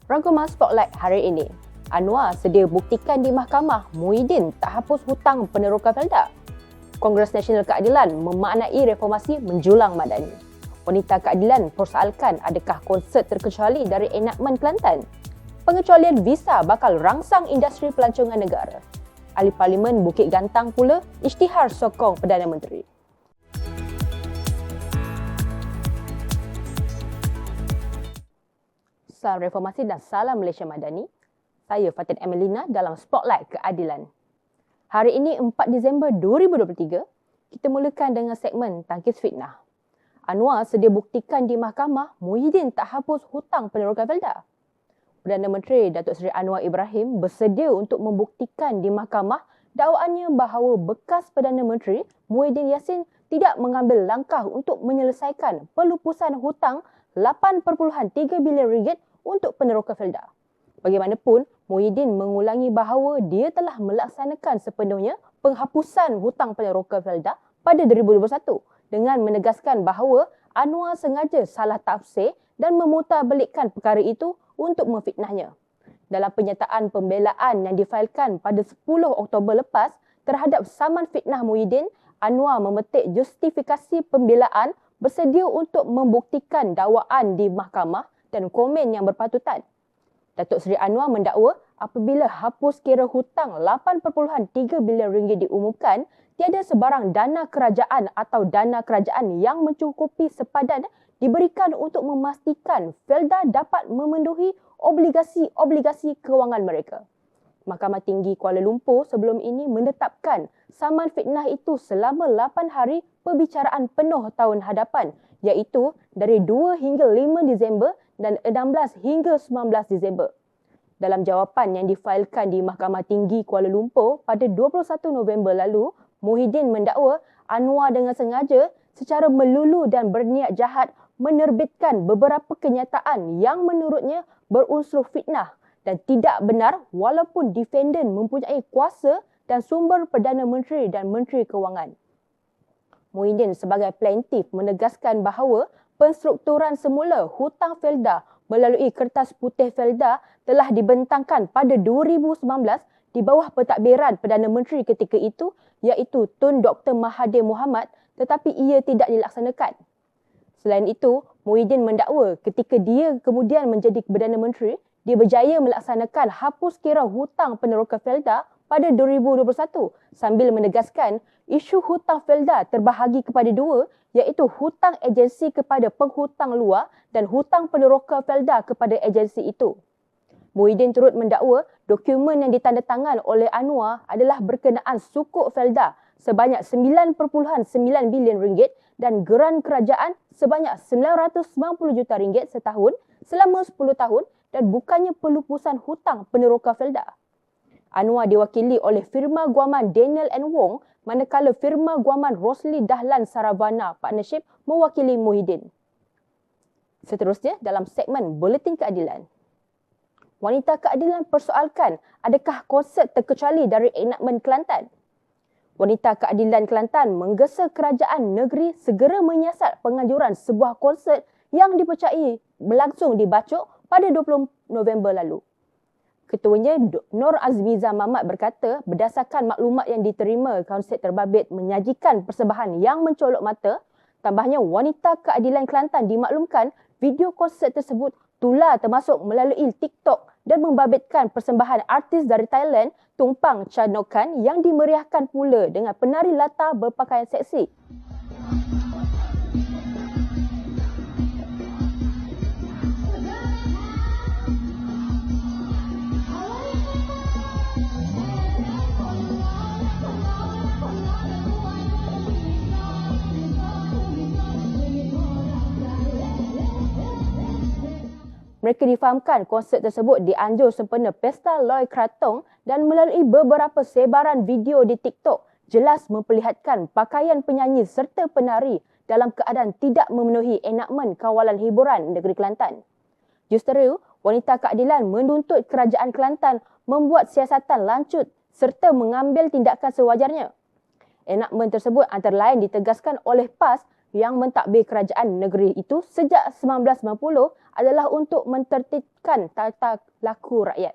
Rangkuman Spotlight hari ini. Anwar sedia buktikan di mahkamah Muhyiddin tak hapus hutang peneroka Felda. Kongres Nasional Keadilan memaknai reformasi menjulang madani. Wanita Keadilan persoalkan adakah konsert terkecuali dari enakmen Kelantan. Pengecualian visa bakal rangsang industri pelancongan negara. Ahli Parlimen Bukit Gantang pula isytihar sokong Perdana Menteri. Salam Reformasi dan Salam Malaysia Madani. Saya Fatin Emelina dalam Spotlight Keadilan. Hari ini 4 Disember 2023, kita mulakan dengan segmen Tangkis Fitnah. Anwar sedia buktikan di mahkamah Muhyiddin tak hapus hutang peneroka Felda. Perdana Menteri Datuk Seri Anwar Ibrahim bersedia untuk membuktikan di mahkamah dakwaannya bahawa bekas Perdana Menteri Muhyiddin Yassin tidak mengambil langkah untuk menyelesaikan pelupusan hutang 8.3 bilion ringgit untuk peneroka Felda. Bagaimanapun, Muhyiddin mengulangi bahawa dia telah melaksanakan sepenuhnya penghapusan hutang peneroka Felda pada 2021 dengan menegaskan bahawa Anwar sengaja salah tafsir dan memutarbalikkan perkara itu untuk memfitnahnya. Dalam penyataan pembelaan yang difailkan pada 10 Oktober lepas terhadap saman fitnah Muhyiddin, Anwar memetik justifikasi pembelaan bersedia untuk membuktikan dakwaan di mahkamah dan komen yang berpatutan. Datuk Seri Anwar mendakwa apabila hapus kira hutang 8.3 bilion ringgit diumumkan, tiada sebarang dana kerajaan atau dana kerajaan yang mencukupi sepadan diberikan untuk memastikan Felda dapat memenuhi obligasi-obligasi kewangan mereka. Mahkamah Tinggi Kuala Lumpur sebelum ini menetapkan saman fitnah itu selama 8 hari perbicaraan penuh tahun hadapan, iaitu dari 2 hingga 5 Disember dan 16 hingga 19 Disember. Dalam jawapan yang difailkan di Mahkamah Tinggi Kuala Lumpur pada 21 November lalu, Muhyiddin mendakwa Anwar dengan sengaja secara melulu dan berniat jahat menerbitkan beberapa kenyataan yang menurutnya berunsur fitnah dan tidak benar walaupun defendant mempunyai kuasa dan sumber Perdana Menteri dan Menteri Kewangan. Muhyiddin sebagai plaintiff menegaskan bahawa penstrukturan semula hutang Felda melalui kertas putih Felda telah dibentangkan pada 2019 di bawah pentadbiran Perdana Menteri ketika itu, iaitu Tun Dr. Mahathir Mohamad, tetapi ia tidak dilaksanakan. Selain itu, Muhyiddin mendakwa ketika dia kemudian menjadi Perdana Menteri, dia berjaya melaksanakan hapus kira hutang peneroka Felda pada 2021 sambil menegaskan isu hutang Felda terbahagi kepada dua, iaitu hutang agensi kepada penghutang luar dan hutang peneroka Felda kepada agensi itu. Muhyiddin turut mendakwa dokumen yang ditandatangan oleh Anwar adalah berkenaan sukuk Felda sebanyak 9.9 bilion ringgit dan geran kerajaan sebanyak 990 juta ringgit setahun selama 10 tahun dan bukannya pelupusan hutang peneroka Felda. Anwar diwakili oleh firma guaman Daniel & Wong, manakala firma guaman Rosli Dahlan Saravana Partnership mewakili Muhyiddin. Seterusnya dalam segmen Buletin Keadilan. Wanita Keadilan persoalkan adakah konsert terkecuali dari enakmen Kelantan. Wanita Keadilan Kelantan menggesa kerajaan negeri segera menyiasat penganjuran sebuah konsert yang dipercayai berlangsung di Bacok pada 20 November lalu. Ketuanya Nur Azmiza Mamat berkata berdasarkan maklumat yang diterima, konsert terbabit menyajikan persembahan yang mencolok mata. Tambahnya, Wanita Keadilan Kelantan dimaklumkan video konsert tersebut tular termasuk melalui TikTok dan membabitkan persembahan artis dari Thailand, Tumpang Chanokan, yang dimeriahkan pula dengan penari latar berpakaian seksi. Mereka difahamkan konsert tersebut dianjur sempena Pesta Loy Krathong dan melalui beberapa sebaran video di TikTok jelas memperlihatkan pakaian penyanyi serta penari dalam keadaan tidak memenuhi enakmen kawalan hiburan negeri Kelantan. Justeru, Wanita Keadilan menuntut kerajaan Kelantan membuat siasatan lanjut serta mengambil tindakan sewajarnya. Enakmen tersebut antara lain ditegaskan oleh PAS yang mentadbir kerajaan negeri itu sejak 1990 adalah untuk mentertibkan tata laku rakyat.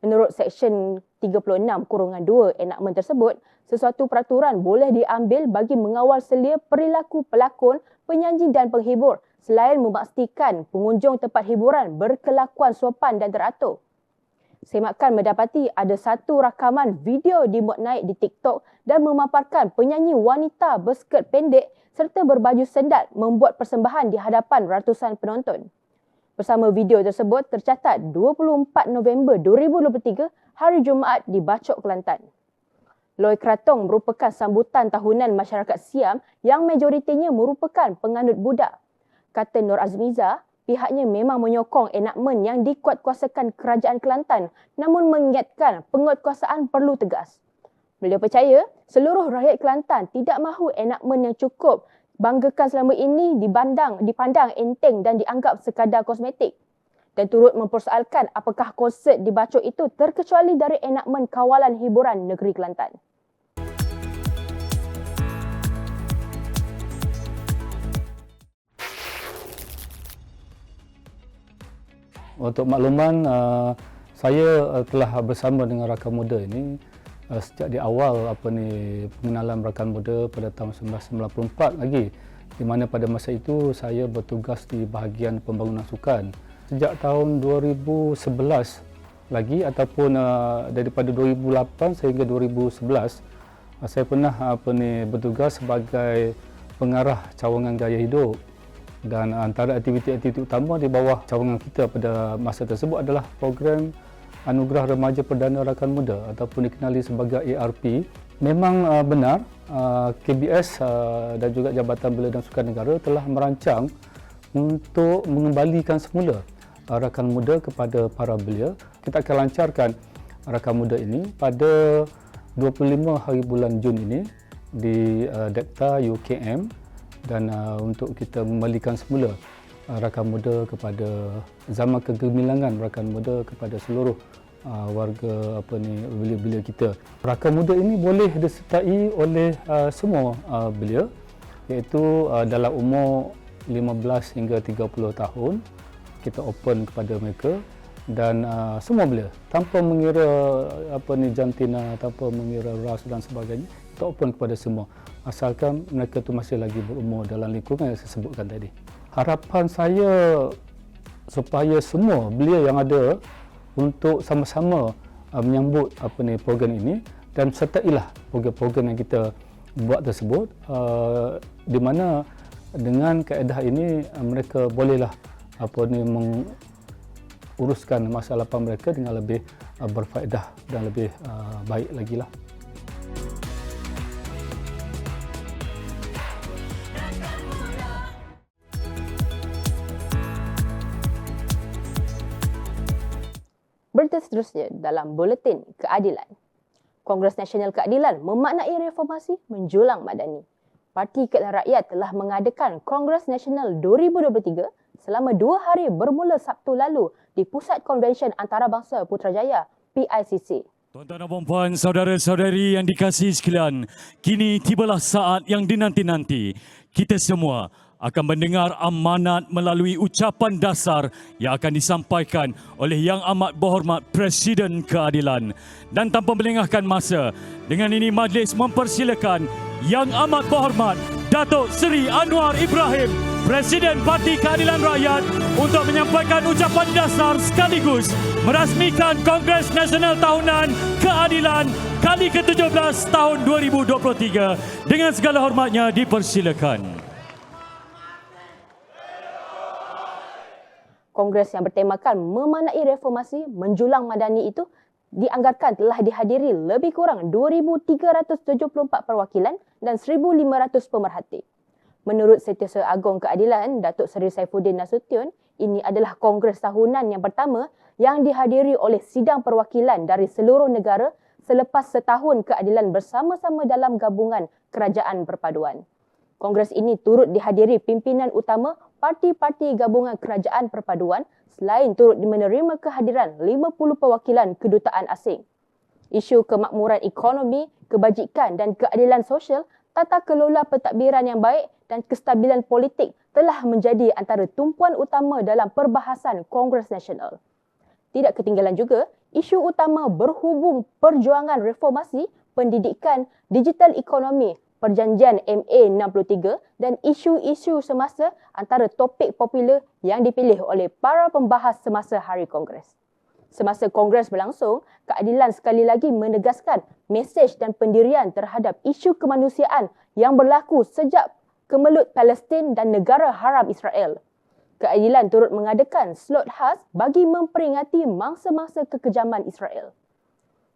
Menurut Seksyen 36(2) enakmen tersebut, sesuatu peraturan boleh diambil bagi mengawal selia perilaku pelakon, penyanyi dan penghibur selain memastikan pengunjung tempat hiburan berkelakuan sopan dan teratur. Semakan mendapati ada satu rakaman video dimuat naik di TikTok dan memaparkan penyanyi wanita berskirt pendek serta berbaju sendat membuat persembahan di hadapan ratusan penonton. Bersama video tersebut tercatat 24 November 2023, hari Jumaat di Bachok, Kelantan. Loi Krathong merupakan sambutan tahunan masyarakat Siam yang majoritinya merupakan penganut Buddha. Kata Nur Azmiza, pihaknya memang menyokong enakmen yang dikuatkuasakan Kerajaan Kelantan namun mengingatkan penguatkuasaan perlu tegas. Beliau percaya seluruh rakyat Kelantan tidak mahu enakmen yang cukup banggakan selama ini dipandang enteng dan dianggap sekadar kosmetik. Dan turut mempersoalkan apakah konsert di Bachok itu terkecuali dari enakmen kawalan hiburan negeri Kelantan. Untuk makluman, saya telah bersama dengan rakan muda ini sejak di awal pengenalan rakan muda pada tahun 1994 lagi, di mana pada masa itu saya bertugas di bahagian pembangunan sukan. Sejak tahun 2011 lagi ataupun daripada 2008 sehingga 2011 saya pernah bertugas sebagai pengarah cawangan gaya hidup. Dan antara aktiviti-aktiviti utama di bawah cawangan kita pada masa tersebut adalah program Anugerah Remaja Perdana Rakan Muda ataupun dikenali sebagai ARP. Memang benar KBS dan juga Jabatan Belia dan Sukan Negara telah merancang untuk mengembalikan semula rakan muda kepada para belia. Kita akan lancarkan rakan muda ini pada 25 hari bulan Jun ini di Dekta UKM. Dan untuk kita membalikan semula rakan muda kepada zaman kegemilangan rakan muda kepada seluruh warga belia-belia kita. Rakan muda ini boleh disertai oleh semua belia, iaitu dalam umur 15 hingga 30 tahun. Kita open kepada mereka dan semua belia tanpa mengira jantina, tanpa mengira ras dan sebagainya. Kita open kepada semua, asalkan mereka tu masih lagi berumur dalam lingkungan yang saya sebutkan tadi. Harapan saya supaya semua belia yang ada untuk sama-sama menyambut program ini dan sertailah program-program yang kita buat tersebut, di mana dengan kaedah ini mereka bolehlah menguruskan masalah mereka dengan lebih berfaedah dan lebih baik lagi lah. Berita seterusnya dalam Buletin Keadilan. Kongres Nasional Keadilan memaknai reformasi menjulang madani. Parti Keadilan Rakyat telah mengadakan Kongres Nasional 2023 selama 2 hari bermula Sabtu lalu di Pusat Konvensyen Antarabangsa Putrajaya, PICC. Tuan-tuan dan puan-puan, saudara-saudari yang dikasihi sekalian, kini tibalah saat yang dinanti-nanti. Kita semua akan mendengar amanat melalui ucapan dasar yang akan disampaikan oleh Yang Amat Berhormat Presiden Keadilan. Dan tanpa melengahkan masa, dengan ini majlis mempersilakan Yang Amat Berhormat Datuk Seri Anwar Ibrahim, Presiden Parti Keadilan Rakyat, untuk menyampaikan ucapan dasar sekaligus merasmikan Kongres Nasional Tahunan Keadilan kali ke-17 tahun 2023. Dengan segala hormatnya dipersilakan. Kongres yang bertemakan memaknai reformasi menjulang madani itu dianggarkan telah dihadiri lebih kurang 2,374 perwakilan dan 1,500 pemerhati. Menurut Setiausaha Agong Keadilan, Datuk Seri Saifuddin Nasution, ini adalah kongres tahunan yang pertama yang dihadiri oleh sidang perwakilan dari seluruh negara selepas setahun keadilan bersama-sama dalam gabungan kerajaan perpaduan. Kongres ini turut dihadiri pimpinan utama parti-parti gabungan kerajaan perpaduan selain turut menerima kehadiran 50 perwakilan kedutaan asing. Isu kemakmuran ekonomi, kebajikan dan keadilan sosial, tata kelola pentadbiran yang baik dan kestabilan politik telah menjadi antara tumpuan utama dalam perbahasan Kongres Nasional. Tidak ketinggalan juga, isu utama berhubung perjuangan reformasi, pendidikan, digital ekonomi, Perjanjian MA 63 dan isu-isu semasa antara topik popular yang dipilih oleh para pembahas semasa Hari Kongres. Semasa Kongres berlangsung, keadilan sekali lagi menegaskan mesej dan pendirian terhadap isu kemanusiaan yang berlaku sejak kemelut Palestin dan negara haram Israel. Keadilan turut mengadakan slot khas bagi memperingati mangsa-mangsa kekejaman Israel.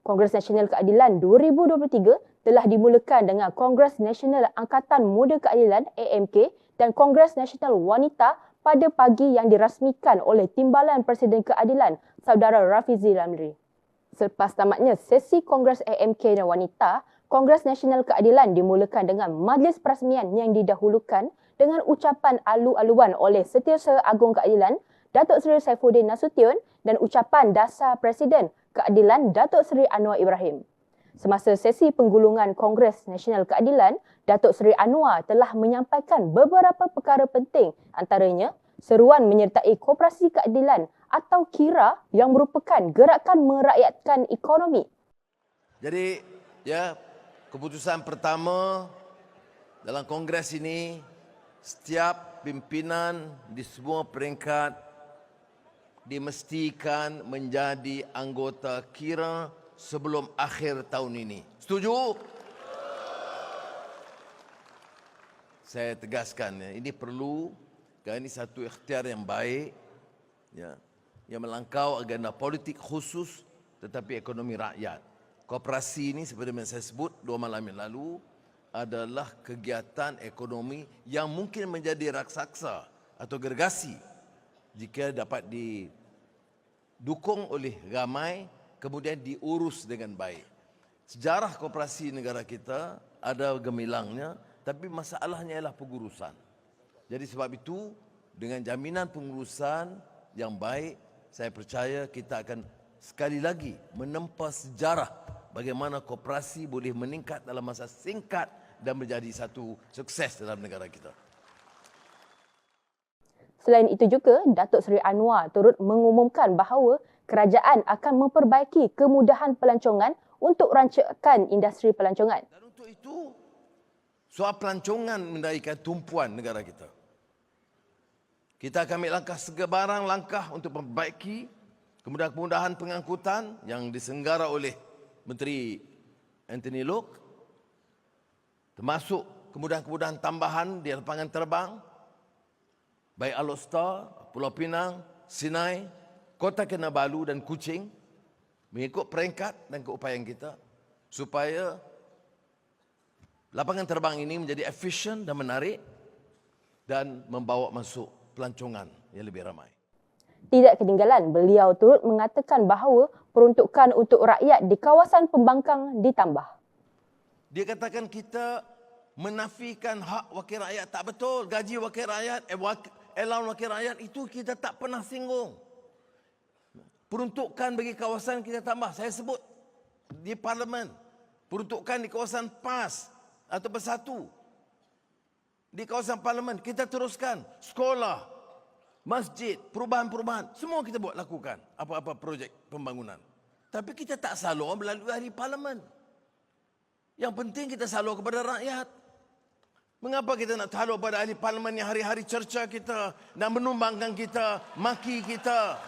Kongres Nasional Keadilan 2023 telah dimulakan dengan Kongres Nasional Angkatan Muda Keadilan AMK dan Kongres Nasional Wanita pada pagi yang dirasmikan oleh Timbalan Presiden Keadilan Saudara Rafizi Ramli. Selepas tamatnya sesi Kongres AMK dan Wanita, Kongres Nasional Keadilan dimulakan dengan majlis perasmian yang didahulukan dengan ucapan alu-aluan oleh Setiausaha Agung Keadilan Datuk Seri Saifuddin Nasution dan ucapan dasar Presiden Keadilan Datuk Seri Anwar Ibrahim. Semasa sesi penggulungan Kongres Nasional Keadilan, Datuk Seri Anwar telah menyampaikan beberapa perkara penting, antaranya seruan menyertai Koperasi Keadilan atau KIRA yang merupakan gerakan merakyatkan ekonomi. Jadi, keputusan pertama dalam Kongres ini, setiap pimpinan di semua peringkat dimestikan menjadi anggota KIRA sebelum akhir tahun ini. Setuju? Saya tegaskan, ini perlu, kerana ini satu ikhtiar yang baik, yang melangkau agenda politik khusus tetapi ekonomi rakyat. Koperasi ini seperti yang saya sebut 2 malam yang lalu adalah kegiatan ekonomi yang mungkin menjadi raksasa atau gergasi jika dapat didukung oleh ramai, kemudian diurus dengan baik. Sejarah koperasi negara kita ada gemilangnya, tapi masalahnya ialah pengurusan. Jadi sebab itu, dengan jaminan pengurusan yang baik, saya percaya kita akan sekali lagi menempa sejarah bagaimana koperasi boleh meningkat dalam masa singkat dan menjadi satu sukses dalam negara kita. Selain itu juga, Datuk Seri Anwar turut mengumumkan bahawa kerajaan akan memperbaiki kemudahan pelancongan untuk rancangan industri pelancongan. Dan untuk itu, soal pelancongan mendaikan tumpuan negara kita. Kita akan ambil langkah sebarang langkah untuk memperbaiki kemudahan-kemudahan pengangkutan yang disenggara oleh Menteri Anthony Loke, termasuk kemudahan-kemudahan tambahan di lapangan terbang, baik Alor-Star, Pulau Pinang, Sinai, Kota Kinabalu dan Kuching, mengikut peringkat dan keupayaan kita supaya lapangan terbang ini menjadi efisien dan menarik dan membawa masuk pelancongan yang lebih ramai. Tidak ketinggalan, beliau turut mengatakan bahawa peruntukan untuk rakyat di kawasan pembangkang ditambah. Dia katakan kita menafikan hak wakil rakyat. Tak betul. Gaji wakil rakyat, allowance wakil rakyat itu kita tak pernah singgung. Peruntukan bagi kawasan kita tambah. Saya sebut di Parlimen. Peruntukan di kawasan PAS atau Bersatu. Di kawasan Parlimen kita teruskan. Sekolah, masjid, perubahan-perubahan. Semua kita buat lakukan. Apa-apa projek pembangunan. Tapi kita tak salur melalui ahli Parlimen. Yang penting kita salur kepada rakyat. Mengapa kita nak salur pada ahli Parlimen yang hari-hari cerca kita dan menumbangkan kita, maki kita?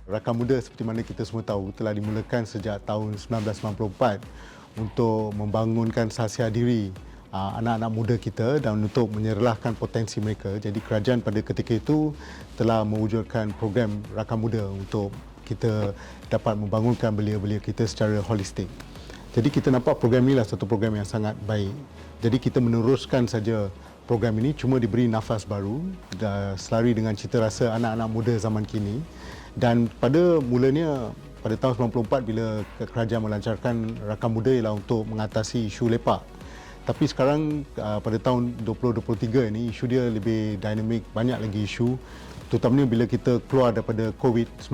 Rakan Muda seperti mana kita semua tahu telah dimulakan sejak tahun 1994 untuk membangunkan sahsia diri anak-anak muda kita dan untuk menyerlahkan potensi mereka. Jadi kerajaan pada ketika itu telah mewujudkan program Rakan Muda untuk kita dapat membangunkan belia-belia kita secara holistik. Jadi kita nampak program ini adalah satu program yang sangat baik. Jadi kita meneruskan saja program ini, cuma diberi nafas baru selari dengan cita rasa anak-anak muda zaman kini. Dan pada mulanya pada tahun 94 bila kerajaan melancarkan Rakan Muda ialah untuk mengatasi isu lepak. Tapi sekarang pada tahun 2023 ini isu dia lebih dinamik, banyak lagi isu, terutamanya bila kita keluar daripada COVID-19,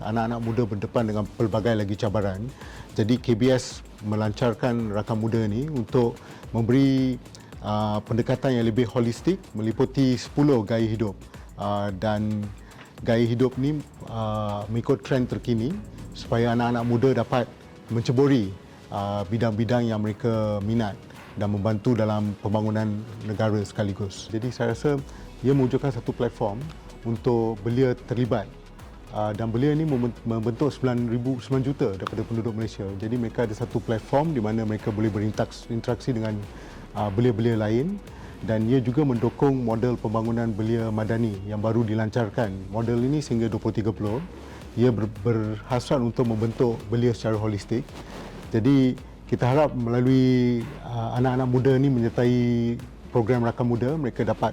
anak-anak muda berdepan dengan pelbagai lagi cabaran. Jadi KBS melancarkan Rakam Muda ini untuk memberi pendekatan yang lebih holistik, meliputi 10 gaya hidup, dan gaya hidup ni mengikut trend terkini supaya anak-anak muda dapat menceburi bidang-bidang yang mereka minat dan membantu dalam pembangunan negara sekaligus. Jadi saya rasa ia mewujudkan satu platform untuk belia terlibat, dan belia ini membentuk 9 juta daripada penduduk Malaysia. Jadi mereka ada satu platform di mana mereka boleh berinteraksi dengan belia-belia lain, dan ia juga mendukung model pembangunan belia madani yang baru dilancarkan. Model ini sehingga 2030, ia berhasrat untuk membentuk belia secara holistik. Jadi kita harap melalui anak-anak muda ini menyertai program Rakam Muda, mereka dapat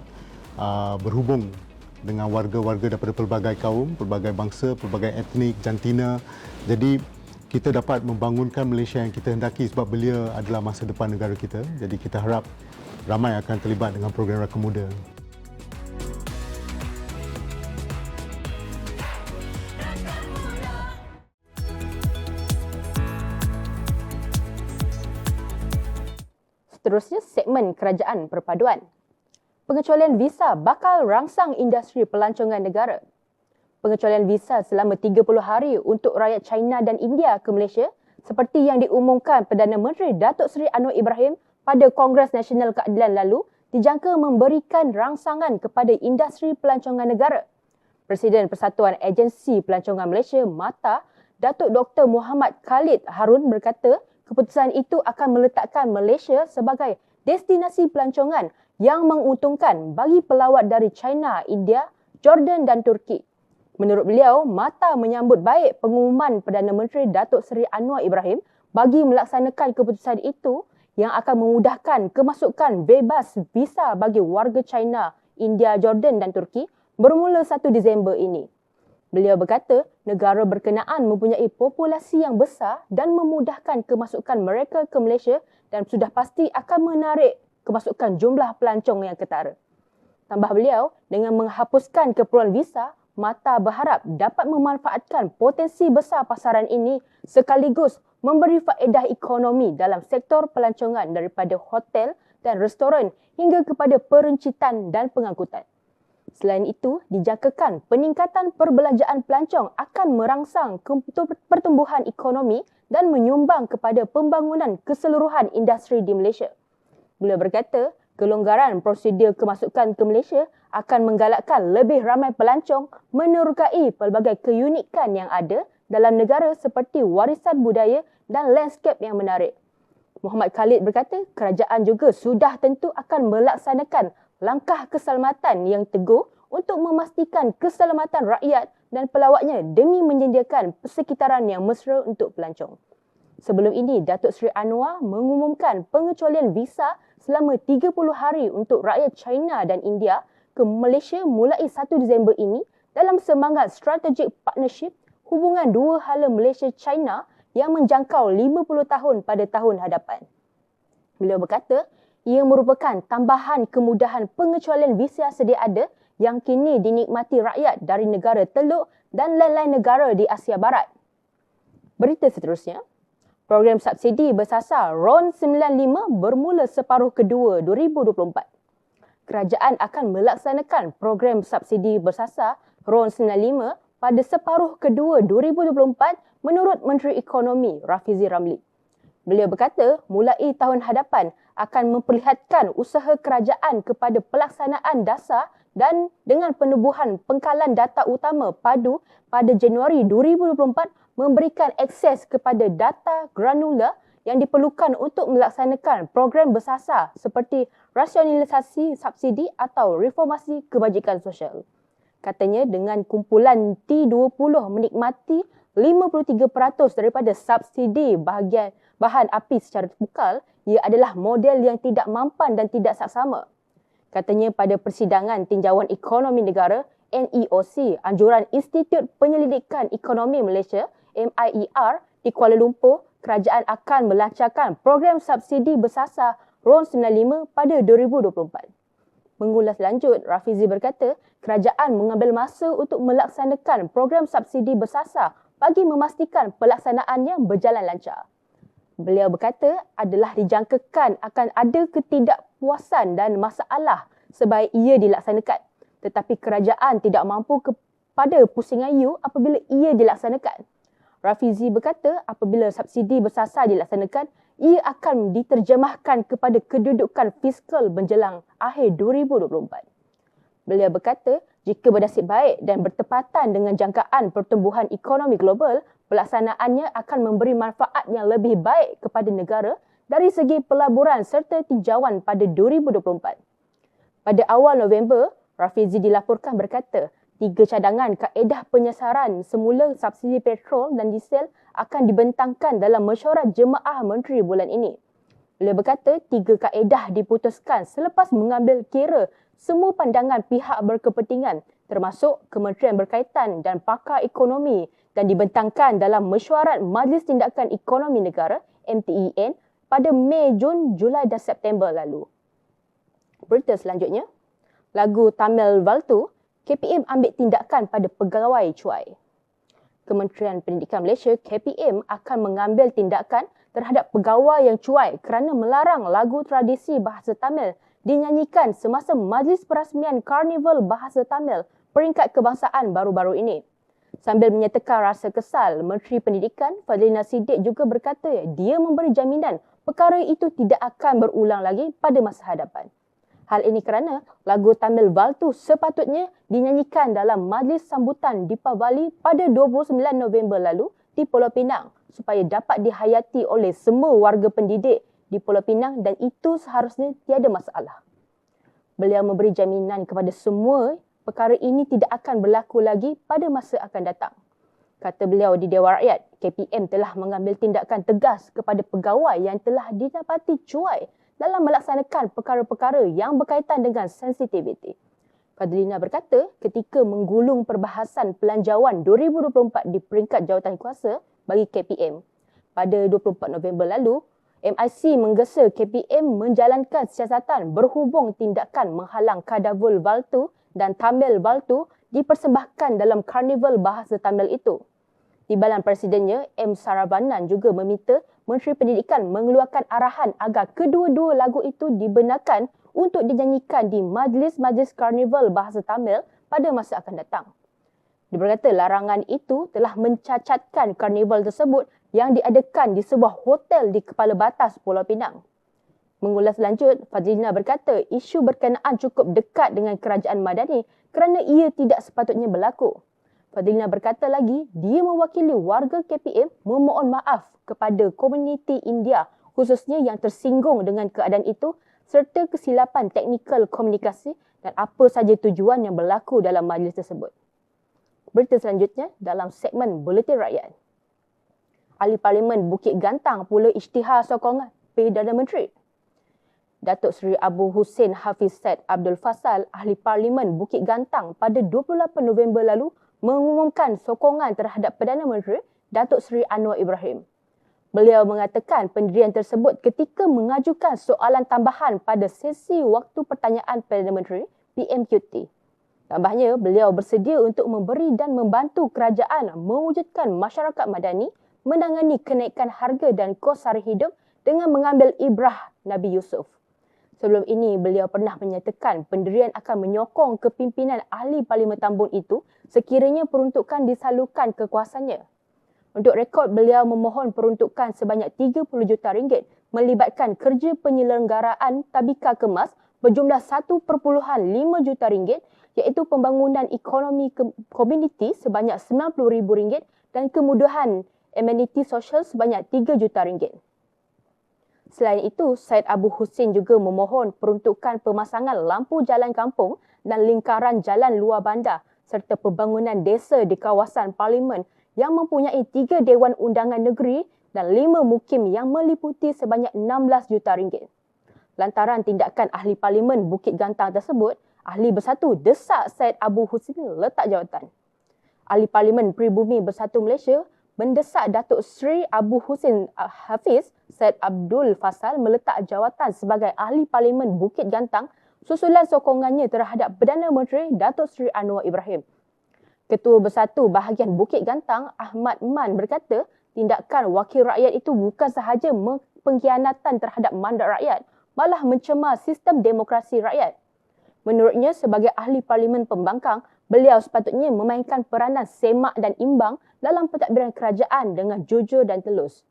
berhubung dengan warga-warga daripada pelbagai kaum, pelbagai bangsa, pelbagai etnik, jantina. Jadi kita dapat membangunkan Malaysia yang kita hendaki sebab belia adalah masa depan negara kita. Jadi kita harap ramai akan terlibat dengan program Rakam Muda. Seterusnya, segmen kerajaan perpaduan. Pengecualian visa bakal rangsang industri pelancongan negara. Pengecualian visa selama 30 hari untuk rakyat China dan India ke Malaysia seperti yang diumumkan Perdana Menteri Datuk Seri Anwar Ibrahim pada Kongres Nasional Keadilan lalu dijangka memberikan rangsangan kepada industri pelancongan negara. Presiden Persatuan Agensi Pelancongan Malaysia, MATA, Datuk Dr. Muhammad Khalid Harun berkata keputusan itu akan meletakkan Malaysia sebagai destinasi pelancongan yang menguntungkan bagi pelawat dari China, India, Jordan dan Turki. Menurut beliau, MATA menyambut baik pengumuman Perdana Menteri Datuk Seri Anwar Ibrahim bagi melaksanakan keputusan itu yang akan memudahkan kemasukan bebas visa bagi warga China, India, Jordan dan Turki bermula 1 Disember ini. Beliau berkata, negara berkenaan mempunyai populasi yang besar dan memudahkan kemasukan mereka ke Malaysia dan sudah pasti akan menarik kemasukan jumlah pelancong yang ketara. Tambah beliau, dengan menghapuskan keperluan visa, MATA berharap dapat memanfaatkan potensi besar pasaran ini sekaligus memberi faedah ekonomi dalam sektor pelancongan daripada hotel dan restoran hingga kepada perencitan dan pengangkutan. Selain itu, dijangkakan peningkatan perbelanjaan pelancong akan merangsang pertumbuhan ekonomi dan menyumbang kepada pembangunan keseluruhan industri di Malaysia. Beliau berkata, kelonggaran prosedur kemasukan ke Malaysia akan menggalakkan lebih ramai pelancong menerokai pelbagai keunikan yang ada dalam negara seperti warisan budaya dan landscape yang menarik. Muhammad Khalid berkata, kerajaan juga sudah tentu akan melaksanakan langkah keselamatan yang teguh untuk memastikan keselamatan rakyat dan pelawatnya demi menyediakan persekitaran yang mesra untuk pelancong. Sebelum ini, Datuk Seri Anwar mengumumkan pengecualian visa selama 30 hari untuk rakyat China dan India ke Malaysia mulai 1 Disember ini dalam semangat strategic partnership hubungan dua hala Malaysia-China yang menjangkau 50 tahun pada tahun hadapan. Beliau berkata, ia merupakan tambahan kemudahan pengecualian visa sedia ada yang kini dinikmati rakyat dari negara Teluk dan lain-lain negara di Asia Barat. Berita seterusnya, program subsidi bersasar RON 95 bermula separuh kedua 2024. Kerajaan akan melaksanakan program subsidi bersasar RON 95 pada separuh kedua 2024 menurut Menteri Ekonomi Rafizi Ramli. Beliau berkata, mulai tahun hadapan akan memperlihatkan usaha kerajaan kepada pelaksanaan dasar dan dengan penubuhan pengkalan data utama padu pada Januari 2024 memberikan akses kepada data granular yang diperlukan untuk melaksanakan program bersasar seperti rasionalisasi subsidi atau reformasi kebajikan sosial. Katanya dengan kumpulan T20 menikmati 53% daripada subsidi bahan api secara terpukal, ia adalah model yang tidak mampan dan tidak saksama. Katanya pada persidangan Tinjauan Ekonomi Negara NEOC, anjuran Institut Penyelidikan Ekonomi Malaysia MIER di Kuala Lumpur, kerajaan akan melancarkan program subsidi bersasar RON 95 pada 2024. Mengulas lanjut, Rafizi berkata kerajaan mengambil masa untuk melaksanakan program subsidi bersasar bagi memastikan pelaksanaannya berjalan lancar. Beliau berkata adalah dijangkakan akan ada ketidakpuasan dan masalah sebaik ia dilaksanakan. Tetapi kerajaan tidak mampu kepada pusing ayu apabila ia dilaksanakan. Rafizi berkata apabila subsidi bersasar dilaksanakan, ia akan diterjemahkan kepada kedudukan fiskal menjelang akhir 2024. Beliau berkata, jika bernasib baik dan bertepatan dengan jangkaan pertumbuhan ekonomi global, pelaksanaannya akan memberi manfaat yang lebih baik kepada negara dari segi pelaburan serta tinjauan pada 2024. Pada awal November, Rafizi dilaporkan berkata, 3 cadangan kaedah penyesaran semula subsidi petrol dan diesel akan dibentangkan dalam mesyuarat Jemaah Menteri bulan ini. Beliau berkata 3 kaedah diputuskan selepas mengambil kira semua pandangan pihak berkepentingan termasuk kementerian berkaitan dan pakar ekonomi dan dibentangkan dalam mesyuarat Majlis Tindakan Ekonomi Negara MTEN pada Mei, Jun, Julai dan September lalu. Berita selanjutnya, lagu Tamil Valtu, KPM ambil tindakan pada pegawai cuai. Kementerian Pendidikan Malaysia KPM akan mengambil tindakan terhadap pegawai yang cuai kerana melarang lagu tradisi bahasa Tamil dinyanyikan semasa majlis perasmian Karnival Bahasa Tamil peringkat kebangsaan baru-baru ini. Sambil menyatakan rasa kesal, Menteri Pendidikan Fadlina Siddiq juga berkata dia memberi jaminan perkara itu tidak akan berulang lagi pada masa hadapan. Hal ini kerana lagu Tamil Valtu sepatutnya dinyanyikan dalam majlis sambutan Deepavali pada 29 November lalu di Pulau Pinang supaya dapat dihayati oleh semua warga pendidik di Pulau Pinang dan itu seharusnya tiada masalah. Beliau memberi jaminan kepada semua perkara ini tidak akan berlaku lagi pada masa akan datang. Kata beliau di Dewan Rakyat, KPM telah mengambil tindakan tegas kepada pegawai yang telah didapati cuai dalam melaksanakan perkara-perkara yang berkaitan dengan sensitiviti. Fadlina berkata ketika menggulung perbahasan pelanjauan 2024 di peringkat jawatankuasa bagi KPM. Pada 24 November lalu, MIC menggesa KPM menjalankan siasatan berhubung tindakan menghalang Kadavul Valtu dan Tamil Valtu dipersembahkan dalam Karnival Bahasa Tamil itu. Timbalan Presidennya, M. Saravanan juga meminta Menteri Pendidikan mengeluarkan arahan agar kedua-dua lagu itu dibenarkan untuk dinyanyikan di majlis-majlis Karnival Bahasa Tamil pada masa akan datang. Dia berkata larangan itu telah mencacatkan karnival tersebut yang diadakan di sebuah hotel di Kepala Batas Pulau Pinang. Mengulas lanjut, Fadlina berkata isu berkenaan cukup dekat dengan kerajaan Madani kerana ia tidak sepatutnya berlaku. Fadlina berkata lagi, dia mewakili warga KPM memohon maaf kepada komuniti India khususnya yang tersinggung dengan keadaan itu serta kesilapan teknikal komunikasi dan apa saja tujuan yang berlaku dalam majlis tersebut. Berita selanjutnya dalam segmen Buletin Rakyat. Ahli Parlimen Bukit Gantang pula isytihar sokongan Perdana Menteri. Datuk Seri Abu Hussein Hafiz Said Abdul Fasal, Ahli Parlimen Bukit Gantang pada 28 November lalu mengumumkan sokongan terhadap Perdana Menteri Datuk Seri Anwar Ibrahim. Beliau mengatakan pendirian tersebut ketika mengajukan soalan tambahan pada sesi waktu pertanyaan Perdana Menteri PMQT. Tambahnya, beliau bersedia untuk memberi dan membantu kerajaan mewujudkan masyarakat madani menangani kenaikan harga dan kos sara hidup dengan mengambil ibrah Nabi Yusuf. Sebelum ini, beliau pernah menyatakan pendirian akan menyokong kepimpinan ahli Parlimen Tambun itu sekiranya peruntukan disalurkan kekuasaannya. Untuk rekod, beliau memohon peruntukan sebanyak 30 juta ringgit melibatkan kerja penyelenggaraan tabika kemas berjumlah 1.5 juta ringgit iaitu pembangunan ekonomi komuniti sebanyak RM90,000 dan kemudahan ameniti sosial sebanyak 3 juta ringgit. Selain itu, Syed Abu Hussein juga memohon peruntukan pemasangan lampu jalan kampung dan lingkaran jalan luar bandar serta pembangunan desa di kawasan Parlimen yang mempunyai 3 Dewan Undangan Negeri dan 5 mukim yang meliputi sebanyak 16 juta ringgit. Lantaran tindakan Ahli Parlimen Bukit Gantang tersebut, Ahli Bersatu desak Syed Abu Hussein letak jawatan. Ahli Parlimen Pribumi Bersatu Malaysia mendesak Datuk Seri Abu Hussein Hafiz Syed Abdul Fasal meletak jawatan sebagai Ahli Parlimen Bukit Gantang susulan sokongannya terhadap Perdana Menteri Datuk Seri Anwar Ibrahim. Ketua Bersatu Bahagian Bukit Gantang Ahmad Man berkata, tindakan wakil rakyat itu bukan sahaja pengkhianatan terhadap mandat rakyat, malah mencemar sistem demokrasi rakyat. Menurutnya, sebagai ahli parlimen pembangkang, beliau sepatutnya memainkan peranan semak dan imbang dalam pentadbiran kerajaan dengan jujur dan telus.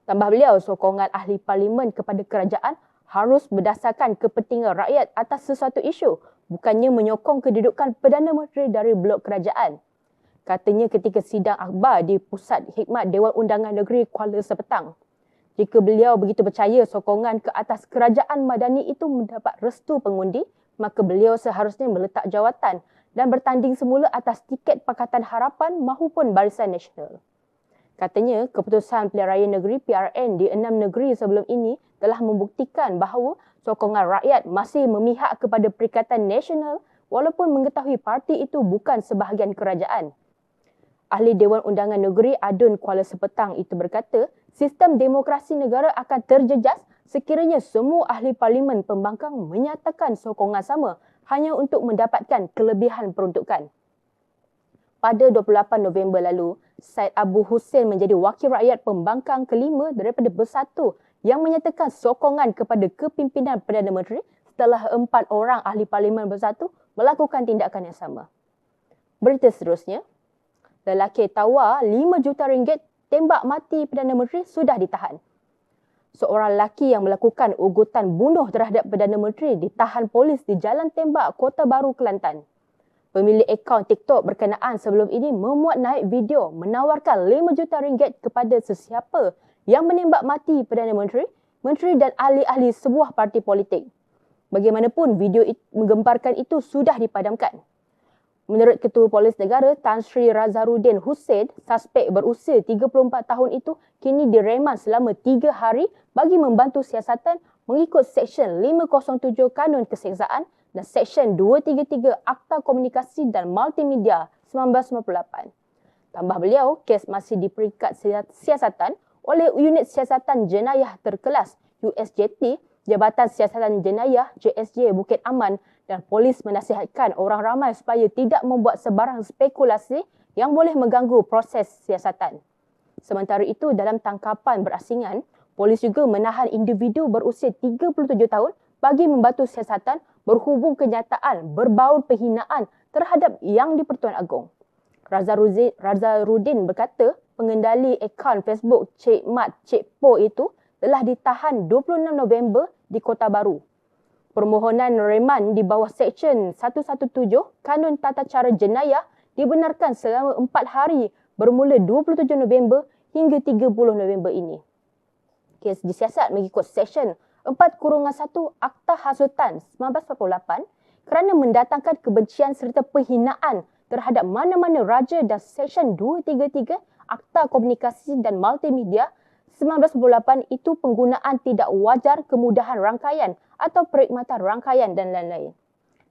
Tambah beliau, sokongan ahli parlimen kepada kerajaan harus berdasarkan kepentingan rakyat atas sesuatu isu, bukannya menyokong kedudukan Perdana Menteri dari blok kerajaan. Katanya ketika sidang akhbar di Pusat Hikmat Dewan Undangan Negeri Kuala Sepetang. Jika beliau begitu percaya sokongan ke atas kerajaan madani itu mendapat restu pengundi, maka beliau seharusnya meletak jawatan dan bertanding semula atas tiket Pakatan Harapan maupun Barisan Nasional. Katanya, keputusan Pilihan Raya Negeri PRN di 6 negeri sebelum ini telah membuktikan bahawa sokongan rakyat masih memihak kepada Perikatan Nasional walaupun mengetahui parti itu bukan sebahagian kerajaan. Ahli Dewan Undangan Negeri Adun Kuala Sepetang itu berkata, sistem demokrasi negara akan terjejas sekiranya semua ahli parlimen pembangkang menyatakan sokongan sama hanya untuk mendapatkan kelebihan peruntukan. Pada 28 November lalu, Syed Abu Hussein menjadi wakil rakyat pembangkang kelima daripada Bersatu yang menyatakan sokongan kepada kepimpinan Perdana Menteri setelah 4 orang ahli parlimen Bersatu melakukan tindakan yang sama. Berita seterusnya, lelaki tawar 5 juta ringgit tembak mati Perdana Menteri sudah ditahan. Seorang lelaki yang melakukan ugutan bunuh terhadap Perdana Menteri ditahan polis di Jalan Tembak, Kota Baru, Kelantan. Pemilik akaun TikTok berkenaan sebelum ini memuat naik video menawarkan 5 juta ringgit kepada sesiapa yang menembak mati Perdana Menteri, menteri dan ahli-ahli sebuah parti politik. Bagaimanapun, video menggemparkan itu sudah dipadamkan. Menurut Ketua Polis Negara Tan Sri Razaruddin Hussein, suspek berusia 34 tahun itu kini direman selama 3 hari bagi membantu siasatan mengikut Seksyen 507 Kanun Keseksaan dan Seksyen 233 Akta Komunikasi dan Multimedia 1998. Tambah beliau, kes masih di peringkat siasatan oleh Unit Siasatan Jenayah Terkelas USJT, Jabatan Siasatan Jenayah JSJ Bukit Aman dan polis menasihatkan orang ramai supaya tidak membuat sebarang spekulasi yang boleh mengganggu proses siasatan. Sementara itu, dalam tangkapan berasingan, polis juga menahan individu berusia 37 tahun bagi membantu siasatan berhubung kenyataan berbaur penghinaan terhadap Yang di-Pertuan Agong. Razaruddin berkata, pengendali akaun Facebook Cik Mat Cik Po itu telah ditahan 26 November di Kota Baru. Permohonan reman di bawah Seksyen 117 Kanun Tata Cara Jenayah dibenarkan selama 4 hari bermula 27 November hingga 30 November ini. Kes disiasat mengikut Seksyen 4-1 Akta Hasutan 1948 kerana mendatangkan kebencian serta penghinaan terhadap mana-mana raja dan Seksyen 233 Akta Komunikasi dan Multimedia 1998 itu penggunaan tidak wajar kemudahan rangkaian atau perkhidmatan rangkaian dan lain-lain.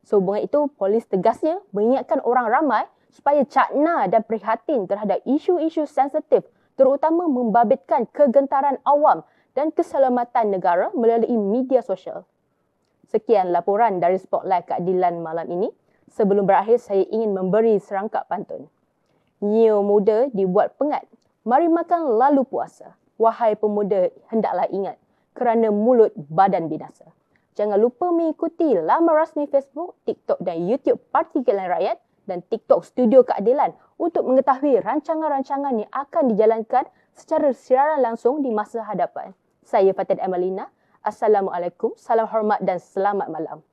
Sehubungan itu, polis tegasnya mengingatkan orang ramai supaya cakna dan prihatin terhadap isu-isu sensitif terutama membabitkan kegentaran awam dan keselamatan negara melalui media sosial. Sekian laporan dari Spotlight Keadilan malam ini. Sebelum berakhir, saya ingin memberi serangkap pantun. Nyio muda dibuat pengat, mari makan lalu puasa. Wahai pemuda, hendaklah ingat, kerana mulut badan binasa. Jangan lupa mengikuti laman rasmi Facebook, TikTok dan YouTube Parti Keadilan Rakyat dan TikTok Studio Keadilan untuk mengetahui rancangan-rancangan yang akan dijalankan secara siaran langsung di masa hadapan. Saya Fatin Emelina. Assalamualaikum, salam hormat dan selamat malam.